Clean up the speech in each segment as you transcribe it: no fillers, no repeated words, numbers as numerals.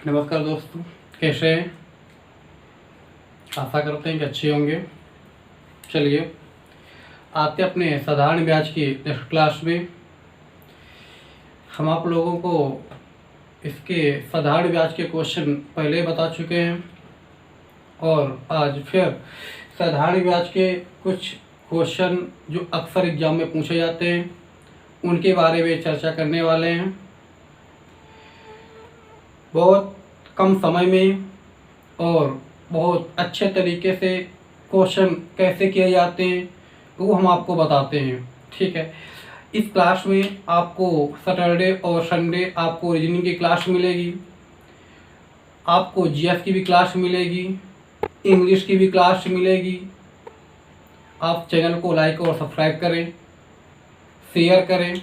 नमस्कार दोस्तों, कैसे हैं? आशा करते हैं कि अच्छे होंगे। चलिए आते अपने साधारण ब्याज की नेक्स्ट क्लास में। हम आप लोगों को इसके साधारण ब्याज के क्वेश्चन पहले बता चुके हैं और आज फिर साधारण ब्याज के कुछ क्वेश्चन जो अक्सर एग्जाम में पूछे जाते हैं उनके बारे में चर्चा करने वाले हैं। बहुत कम समय में और बहुत अच्छे तरीके से क्वेश्चन कैसे किए जाते हैं वो हम आपको बताते हैं। ठीक है, इस क्लास में आपको सैटरडे और संडे आपको रीजनिंग की क्लास मिलेगी, आपको जीएस की भी क्लास मिलेगी, इंग्लिश की भी क्लास मिलेगी। आप चैनल को लाइक और सब्सक्राइब करें, शेयर करें,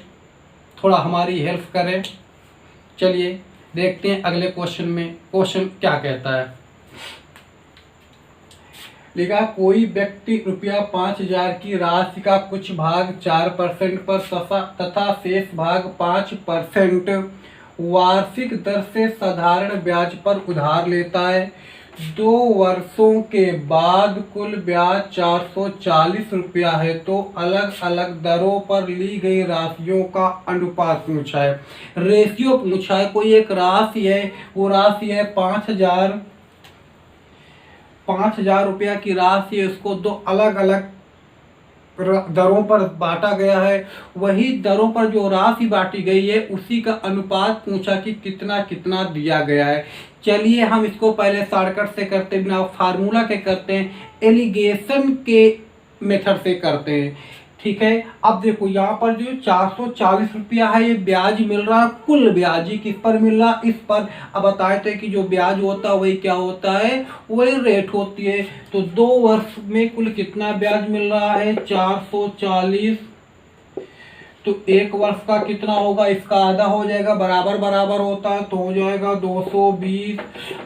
थोड़ा हमारी हेल्प करें। चलिए देखते हैं अगले क्वेश्चन में क्वेश्चन क्या कहता है। लिखा, कोई व्यक्ति रुपया 5,000 की राशि का कुछ भाग 4% पर तथा शेष भाग 5% वार्षिक दर से साधारण ब्याज पर उधार लेता है। 2 वर्षों के बाद कुल ब्याज 440 रुपया है, तो अलग अलग दरों पर ली गई राशियों का अनुपात पूछा है, रेशियो पूछा है। कोई एक राशि है, वो राशि है 5,000 रुपया की राशि है, उसको 2 अलग अलग दरों पर बांटा गया है। वही दरों पर जो राशि बांटी गई है उसी का अनुपात पूछा कि कितना कितना दिया गया है। चलिए हम इसको पहले शॉर्टकट से करते हैं, बिना फार्मूला के करते हैं, एलिगेशन के मेथड से करते हैं। ठीक है, अब देखो यहाँ पर जो 440 रुपया है ये ब्याज मिल रहा है, कुल ब्याज ही किस पर मिल रहा, इस पर। अब बताए थे कि जो ब्याज होता है वही क्या होता है, वही रेट होती है। तो 2 वर्ष में कुल कितना ब्याज मिल रहा है, 440। तो 1 वर्ष का कितना होगा, इसका आधा हो जाएगा, बराबर बराबर होता है तो हो जाएगा 220।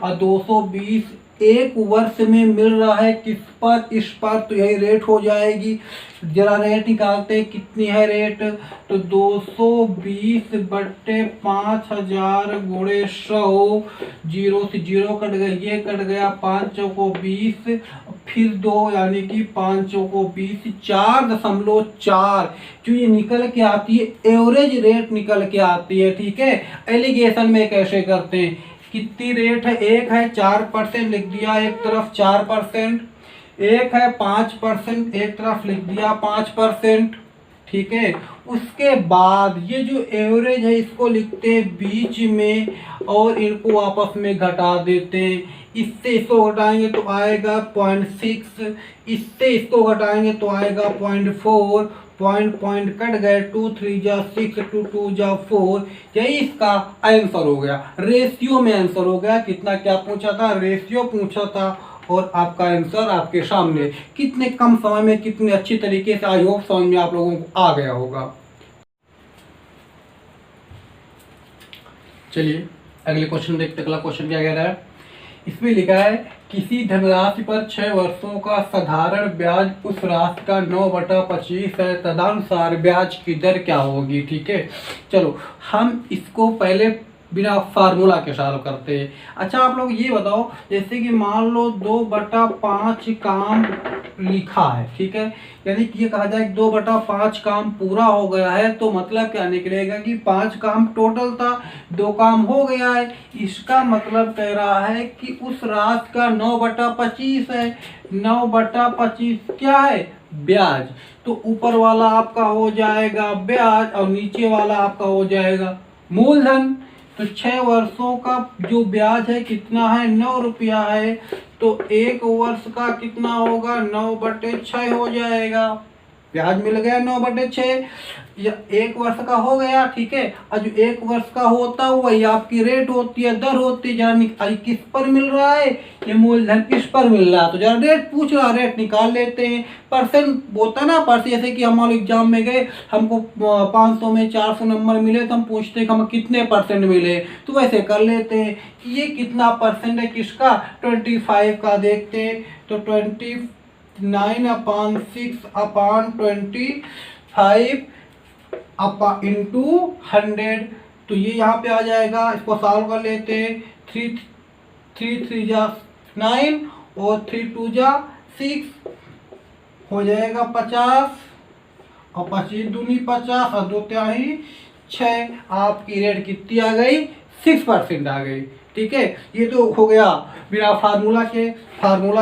और 220 1 वर्ष में मिल रहा है किस पर, इस पर, तो यही रेट हो जाएगी। जरा रेट निकालते हैं, कितनी है रेट, तो 220 बट्टे 5,000 गुणे 100, 0 से 0 कट गया, ये कट गया, 5 चौको 20, फिर 2 यानी कि 5 चौको 20, 4.4 जो ये निकल के आती है, एवरेज रेट निकल के आती है। ठीक है, एलिगेशन में कैसे करते हैं, कितनी रेट है, एक है 4% लिख दिया एक तरफ 4%, एक है 5% एक तरफ लिख दिया 5%। ठीक है, उसके बाद ये जो एवरेज है इसको लिखते हैं बीच में और इनको आपस में घटा देते हैं। इससे इसको घटाएंगे तो आएगा 0.6, इससे इसको घटाएंगे तो आएगा 0.4, पॉइंट कट गए, 2 3 जा 6, 2 2 जा 4, यही इसका आंसर हो गया। रेशियो में आंसर हो गया। कितना क्या पूछा था, रेशियो पूछा था और आपका आंसर आपके सामने। कितने कम समय में कितने अच्छी तरीके से, आई होप समझ में आप लोगों को आ गया होगा। चलिए अगले क्वेश्चन देखते। अगला क्वेश्चन क्या कह रहा है, इसमें लिखा है किसी धनराशि पर 6 वर्षों का साधारण ब्याज उस राशि का 9/25 है, तदनुसार ब्याज की दर क्या होगी। ठीक है, चलो हम इसको पहले बिना फार्मूला के सॉल्व करते हैं। अच्छा आप लोग ये बताओ, जैसे कि मान लो 2/5 काम लिखा है, ठीक है, यानी कि ये कहा जाए 2/5 काम पूरा हो गया है, तो मतलब क्या निकलेगा कि 5 काम टोटल था, 2 काम हो गया है। इसका मतलब कह रहा है कि उस राशि का 9/25 है। 9/25 क्या है, ब्याज। तो ऊपर वाला आपका हो जाएगा ब्याज और नीचे वाला आपका हो जाएगा मूलधन। तो 6 वर्षों का जो ब्याज है कितना है, 9 रुपया है, तो 1 वर्ष का कितना होगा, 9/6 हो जाएगा। ब्याज मिल गया 9/6, या 1 वर्ष का हो गया। ठीक है, और जो 1 वर्ष का होता है वही आपकी रेट होती है, दर होती है। जरा किस पर मिल रहा है, ये मूलधन किस पर मिल रहा है, तो जरा रेट पूछ रहा, रेट निकाल लेते हैं। परसेंट होता है ना, परसेंट, जैसे कि हमारे एग्जाम में गए, हमको 500 में 400 नंबर मिले तो हम पूछते हैं कि हम कितने परसेंट मिले, तो वैसे कर लेते हैं। ये कितना परसेंट है किसका, 25 का। देखते हैं तो 29/6/25 इंटू 100 तो ये यहाँ पे आ जाएगा, इसको सॉल्व कर लेते हैं। 3 जा 9 और 3 2 जा 6 हो जाएगा 50 और 25 दूनी 50 और 2 तिहाई 6। आपकी रेट कितनी आ गई? 6% आ गई। ठीक है, ये तो हो गया बिना फार्मूला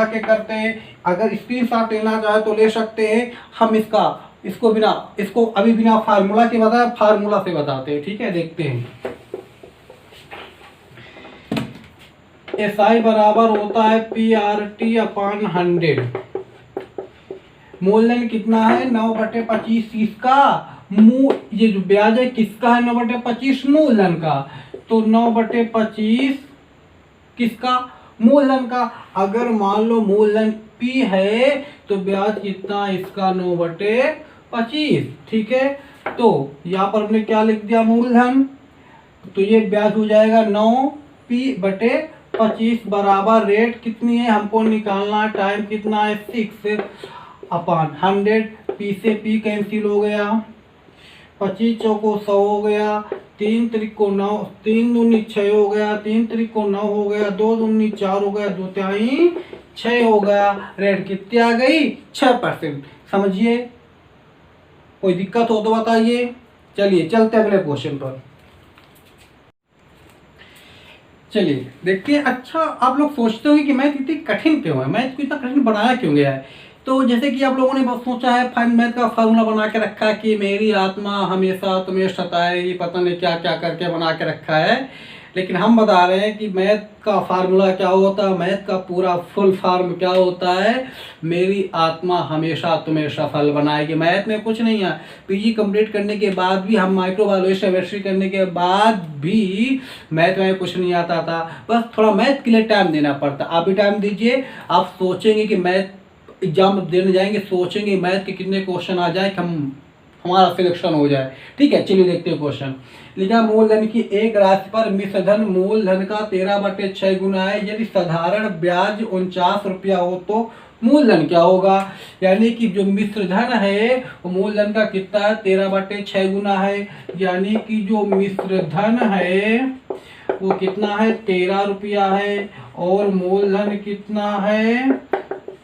के करते हैं। अगर स्क्रीनशॉट लेना चाहे तो ले सकते हैं। हम इसको अभी बिना फार्मूला के बताए, फार्मूला से बताते हैं। ठीक है, देखते हैं। SI बराबर होता है PRT अपॉन 100। मूलधन कितना है? 9/25। इसका ये जो ब्याज है किसका है? 9/25 मूलधन का। तो 9/25 किसका? मूलधन का। अगर मान लो मूलधन P है तो ब्याज कितना? इसका 9/25। ठीक है, तो यहाँ पर हमने क्या लिख दिया? मूलधन। तो ये ब्याज हो जाएगा 9P/25 बराबर रेट कितनी है हमको निकालना है? टाइम कितना है? 6 अपॉन 100। P से P कैंसिल हो गया, 25 चौको 100 हो गया, 3 त्रिको 9, 3 दूनी 6 हो गया, 3 त्रिको 9 हो गया, 2 दूनी 4 हो गया, 2 तिहाई 6 हो गया। रेट कितनी आ गई? 6%। समझिए, कोई दिक्कत हो तो बताइए। चलिए चलते अगले क्वेश्चन पर। चलिए देखते हैं। अच्छा, आप लोग सोचते होंगे कि मैथ इतनी कठिन क्यों है, मैथ को इतना कठिन बनाया क्यों गया है? तो जैसे कि आप लोगों ने बस सोचा है, फाइन मैथ का फार्मूला बना के रखा है कि मेरी आत्मा हमेशा तुम्हें सताए, ये पता नहीं क्या क्या करके बना के रखा है। लेकिन हम बता रहे हैं कि मैथ का फार्मूला क्या होता है, मैथ का पूरा फुल फॉर्म क्या होता है। मेरी आत्मा हमेशा तुम्हें सफल बनाएगी। मैथ में कुछ नहीं है। पीजी कंप्लीट करने के बाद भी, हम माइक्रोबायोलॉजी केमिस्ट्री करने के बाद भी मैथ में कुछ नहीं आता था। बस थोड़ा मैथ के लिए टाइम देना पड़ता। आप भी टाइम दीजिए। आप सोचेंगे कि मैथ एग्जाम देने जाएंगे, सोचेंगे मैथ के कितने क्वेश्चन आ जाए कि हमारा सिलेक्शन हो जाए। ठीक है, चलिए देखते हैं क्वेश्चन। लिखा मूलधन की एक राशि पर मिश्रधन मूलधन का 13/6 गुना है। यदि साधारण ब्याज 49 रुपया हो तो मूलधन क्या होगा? यानी कि जो मिश्रधन है वो मूलधन का कितना है? 13/6 गुना है। यानी कि जो मिश्रधन है वो कितना है? 13 रुपया है और मूलधन कितना है?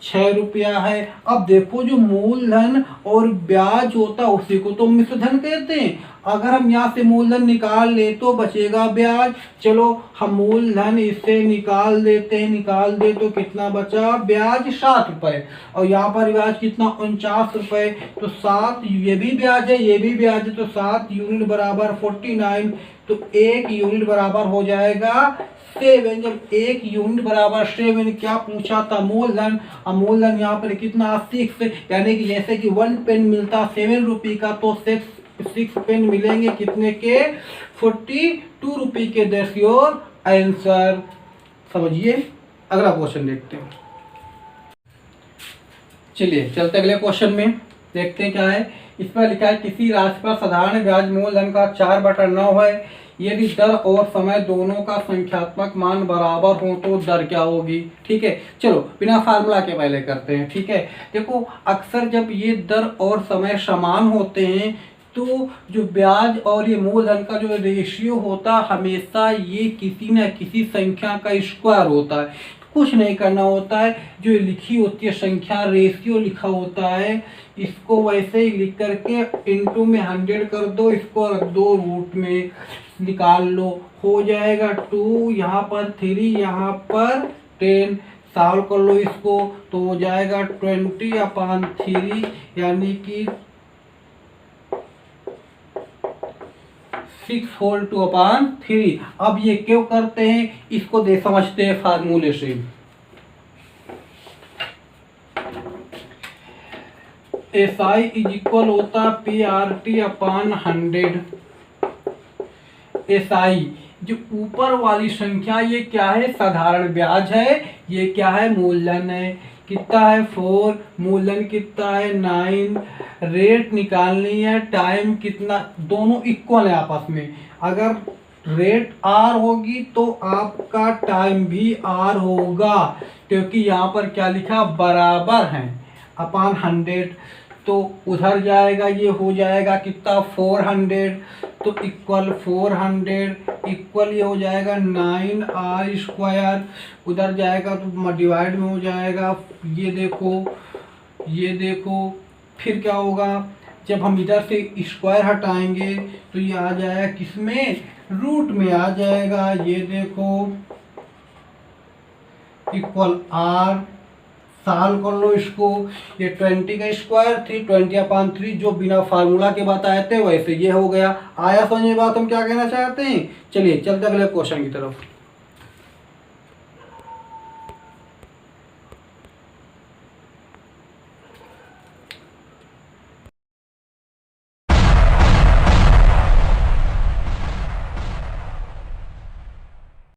6 रुपया है। अब देखो, जो मूलधन और ब्याज होता है उसी को तो मिश्रधन कहते हैं। अगर हम यहाँ से मूलधन निकाल ले तो बचेगा ब्याज। चलो हम मूलधन इससे निकाल देते हैं। निकाल दे तो कितना बचा? ब्याज 7 रुपए और यहाँ पर ब्याज कितना? 49 रुपए। तो 7, ये भी ब्याज है, ये भी ब्याज है, तो 7 यूनिट बराबर 49। तो 1 यूनिट बराबर हो जाएगा 7। जब 1 यूनिट बराबर 7, क्या पूछा था? मूलधन। अब मूलधन यहाँ पर कितना? 6। यानी कि जैसे कि 1 पेन मिलता 7 रुपये का, तो 6 पेन मिलेंगे कितने के? 42 रुपये के। That's your answer. समझिए, अगला क्वेश्चन देखते हैं। चलिए चलते अगले क्वेश्चन में, देखते हैं क्या है। इस पर लिखा है किसी राशि पर साधारण ब्याज मूलधन का 4/9 है। यदि दर और समय दोनों का संख्यात्मक मान बराबर हो तो दर क्या होगी? ठीक है, चलो बिना फार्मूला के पहले करते हैं। ठीक है, देखो अक्सर जब ये दर और समय समान होते हैं तो जो ब्याज और ये मूलधन का जो रेशियो होता है, हमेशा ये किसी न किसी संख्या का स्क्वायर होता है। कुछ नहीं करना होता है, जो लिखी होती है संख्या, रेशियो लिखा होता है, इसको वैसे ही लिख करके इनटू में 100 कर दो, इसको रख दो रूट में, निकाल लो, हो जाएगा 2, यहाँ पर 3, यहाँ पर 10। सॉल्व कर लो इसको तो हो जाएगा 20/3, यानी कि 6/2/3। अब ये क्यों करते हैं इसको समझते हैं फार्मूले से। SI इज इक्वल होता PRT/100। SI जो ऊपर वाली संख्या ये क्या है? साधारण ब्याज है। ये क्या है? मूलधन है। कितना है? 4। मूलधन कितना है? 9। रेट निकालनी है। टाइम कितना? दोनों इक्वल है आपस में। अगर रेट R होगी तो आपका टाइम भी R होगा, क्योंकि यहाँ पर क्या लिखा? बराबर है अपॉन 100। तो उधर जाएगा, ये हो जाएगा कितना 400, तो इक्वल 400 इक्वल ये हो जाएगा 9r², उधर जाएगा तो डिवाइड में हो जाएगा। ये देखो फिर क्या होगा, जब हम इधर से स्क्वायर हटाएंगे तो ये आ जाएगा किसमें, रूट में आ जाएगा। ये देखो इक्वल r, साल कर लो इसको, ये 20 का स्क्वायर 320/3 जो बिना फार्मूला के बताए थे वैसे ये हो गया। आया समझ में बात हम क्या कहना चाहते हैं। चलिए चलते अगले क्वेश्चन की तरफ।